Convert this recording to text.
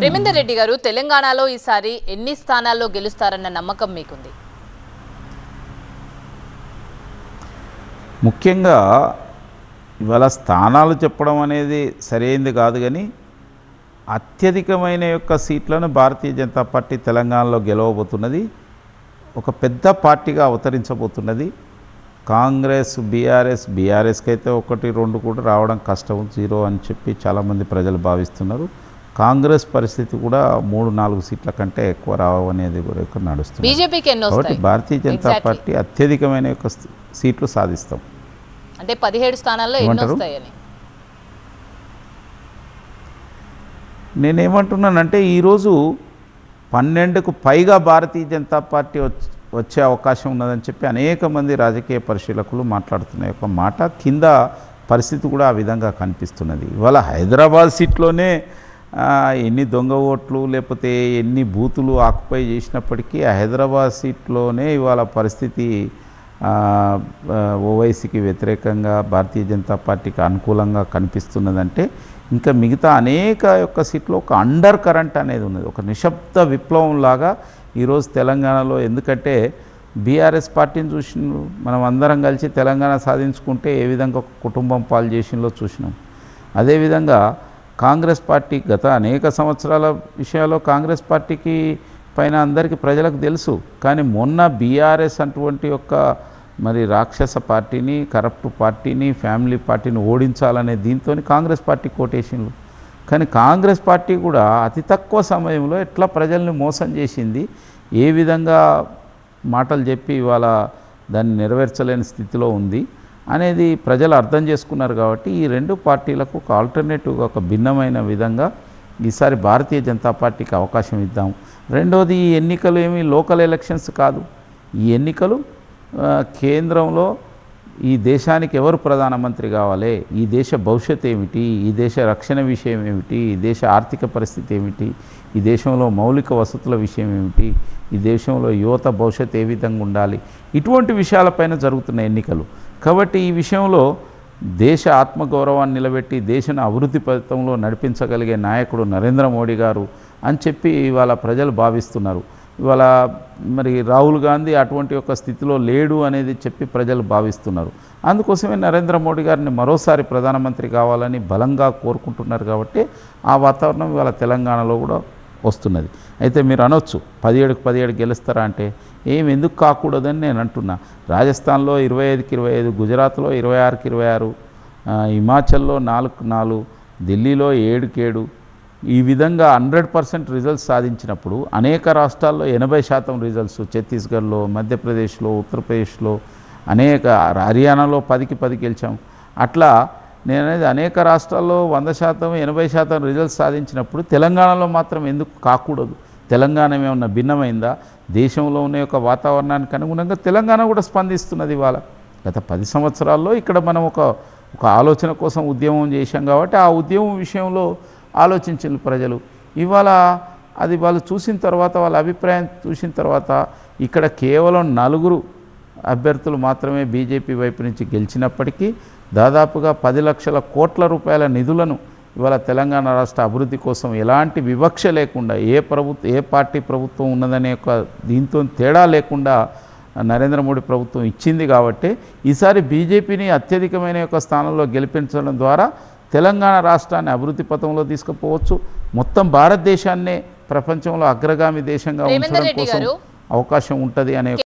ప్రేమేందర్ రెడ్డి గారు, తెలంగాణలో ఈసారి ఎన్ని స్థానాల్లో గెలుస్తారన్న నమ్మకం మీకుంది? ముఖ్యంగా ఇవాళ స్థానాలు చెప్పడం అనేది సరైనది కాదు, కానీ అత్యధికమైన యొక్క సీట్లను భారతీయ జనతా పార్టీ తెలంగాణలో గెలవబోతున్నది. ఒక పెద్ద పార్టీగా అవతరించబోతున్నది. కాంగ్రెస్ బీఆర్ఎస్కి అయితే 1, 2 కూడా రావడం కష్టం, 0 అని చెప్పి చాలామంది ప్రజలు భావిస్తున్నారు. కాంగ్రెస్ పరిస్థితి కూడా 3-4 సీట్ల కంటే ఎక్కువ రావనేది కూడా నడుస్తుంది. బీజేపీకి ఎన్ని వస్తాయి? కాబట్టి భారతీయ జనతా పార్టీ అత్యధికమైన యొక్క సీట్లు సాధిస్తాం. అంటే 17 స్థానాల్లో ఎన్ని వస్తాయని నేనేమంటున్నానంటే, ఈరోజు 12కు పైగా భారతీయ జనతా పార్టీ వచ్చే అవకాశం ఉన్నదని చెప్పి అనేక మంది రాజకీయ పరిశీలకులు మాట్లాడుతున్న యొక్క మాట, కింద పరిస్థితి కూడా ఆ విధంగా కనిపిస్తున్నది. ఇవాళ హైదరాబాద్ సీట్లోనే ఎన్ని దొంగ ఓట్లు లేకపోతే ఎన్ని బూతులు ఆక్యుపై చేసినప్పటికీ ఆ హైదరాబాద్ సీట్లోనే ఇవాళ పరిస్థితి ఓవైసీకి వ్యతిరేకంగా భారతీయ జనతా పార్టీకి అనుకూలంగా కనిపిస్తున్నదంటే, ఇంకా మిగతా అనేక యొక్క సీట్లు ఒక అండర్ కరెంట్ అనేది ఉన్నది, ఒక నిశ్శబ్ద విప్లవం లాగా ఈరోజు తెలంగాణలో. ఎందుకంటే బీఆర్ఎస్ పార్టీని మనం అందరం కలిసి తెలంగాణ సాధించుకుంటే ఏ విధంగా ఒక కుటుంబం పాలు చేసిందో చూసినాం. అదేవిధంగా కాంగ్రెస్ పార్టీ గత అనేక సంవత్సరాల విషయాల్లో కాంగ్రెస్ పార్టీకి పైన అందరికీ ప్రజలకు తెలుసు. కానీ మొన్న బీఆర్ఎస్ అటువంటి యొక్క మరి రాక్షస పార్టీని, కరప్ట్ పార్టీని, ఫ్యామిలీ పార్టీని ఓడించాలనే దీంతో కాంగ్రెస్ పార్టీ కోటేషన్లు. కానీ కాంగ్రెస్ పార్టీ కూడా అతి తక్కువ సమయంలో ఎట్లా ప్రజల్ని మోసం చేసింది, ఏ విధంగా మాటలు చెప్పి ఇవాళ దాన్ని నెరవేర్చలేని స్థితిలో ఉంది అనేది ప్రజలు అర్థం చేసుకున్నారు. కాబట్టి ఈ 2 పార్టీలకు ఒక ఆల్టర్నేటివ్గా, ఒక భిన్నమైన విధంగా ఈసారి భారతీయ జనతా పార్టీకి అవకాశం ఇద్దాం. రెండోది, ఈ ఎన్నికలు ఏమి లోకల్ ఎలక్షన్స్ కాదు. ఈ ఎన్నికలు కేంద్రంలో ఈ దేశానికి ఎవరు ప్రధానమంత్రి కావాలి, ఈ దేశ భవిష్యత్తు ఏమిటి, ఈ దేశ రక్షణ విషయం ఏమిటి, ఈ దేశ ఆర్థిక పరిస్థితి ఏమిటి, ఈ దేశంలో మౌలిక వసతుల విషయం ఏమిటి, ఈ దేశంలో యువత భవిష్యత్తు ఏ విధంగా ఉండాలి, ఇటువంటి విషయాలపైన జరుగుతున్న ఎన్నికలు. కాబట్టి ఈ విషయంలో దేశ ఆత్మగౌరవాన్ని నిలబెట్టి దేశాన్ని అభివృద్ధి పథంలో నడిపించగలిగే నాయకుడు నరేంద్ర మోడీ గారు అని చెప్పి ఇవాళ ప్రజలు భావిస్తున్నారు. ఇవాళ మరి రాహుల్ గాంధీ అటువంటి ఒక స్థితిలో లేడు అనేది చెప్పి ప్రజలు భావిస్తున్నారు. అందుకోసమే నరేంద్ర మోడీ గారిని మరోసారి ప్రధానమంత్రి కావాలని బలంగా కోరుకుంటున్నారు. కాబట్టి ఆ వాతావరణం ఇవాళ తెలంగాణలో కూడా వస్తున్నది. అయితే మీరు అనొచ్చు 17కు 17 గెలుస్తారా అంటే, ఎందుకు కాకూడదని నేను అంటున్నా. రాజస్థాన్లో 25కి 25, గుజరాత్లో 26కి 26, హిమాచల్లో 4కు 4, ఢిల్లీలో 7కి 7, ఈ విధంగా 100% రిజల్ట్స్ సాధించినప్పుడు అనేక రాష్ట్రాల్లో 80% రిజల్ట్స్, ఛత్తీస్గఢ్లో, మధ్యప్రదేశ్లో, ఉత్తరప్రదేశ్లో, హర్యానాలో 10కి 10 గెలిచాం. అట్లా నేననేది అనేక రాష్ట్రాల్లో 100%, 80% రిజల్ట్స్ సాధించినప్పుడు తెలంగాణలో మాత్రం ఎందుకు కాకూడదు? తెలంగాణ ఏమన్నా భిన్నమైందా? దేశంలో ఉన్న యొక్క వాతావరణానికి అనుగుణంగా తెలంగాణ కూడా స్పందిస్తున్నది. ఇవాళ గత 10 సంవత్సరాల్లో ఇక్కడ మనం ఒక ఆలోచన కోసం ఉద్యమం చేశాం. కాబట్టి ఆ ఉద్యమం విషయంలో ఆలోచించిన ప్రజలు ఇవాళ అది వాళ్ళు చూసిన తర్వాత, వాళ్ళ అభిప్రాయం చూసిన తర్వాత, ఇక్కడ కేవలం 4 అభ్యర్థులు మాత్రమే బీజేపీ వైపు నుంచి గెలిచినప్పటికీ దాదాపుగా 10 లక్షల కోట్ల రూపాయల నిధులను ఇవాళ తెలంగాణ రాష్ట్ర అభివృద్ధి కోసం ఎలాంటి వివక్ష లేకుండా, ఏ పార్టీ ప్రభుత్వం ఉన్నదనే ఒక దీంతో తేడా లేకుండా నరేంద్ర మోడీ ప్రభుత్వం ఇచ్చింది. కాబట్టి ఈసారి బీజేపీని అత్యధికమైన యొక్క స్థానంలో గెలిపించడం ద్వారా తెలంగాణ రాష్ట్రాన్ని అభివృద్ధి పథంలో తీసుకుపోవచ్చు. మొత్తం భారతదేశాన్నే ప్రపంచంలో అగ్రగామి దేశంగా ఉంచడం కోసం అవకాశం ఉంటుంది అనే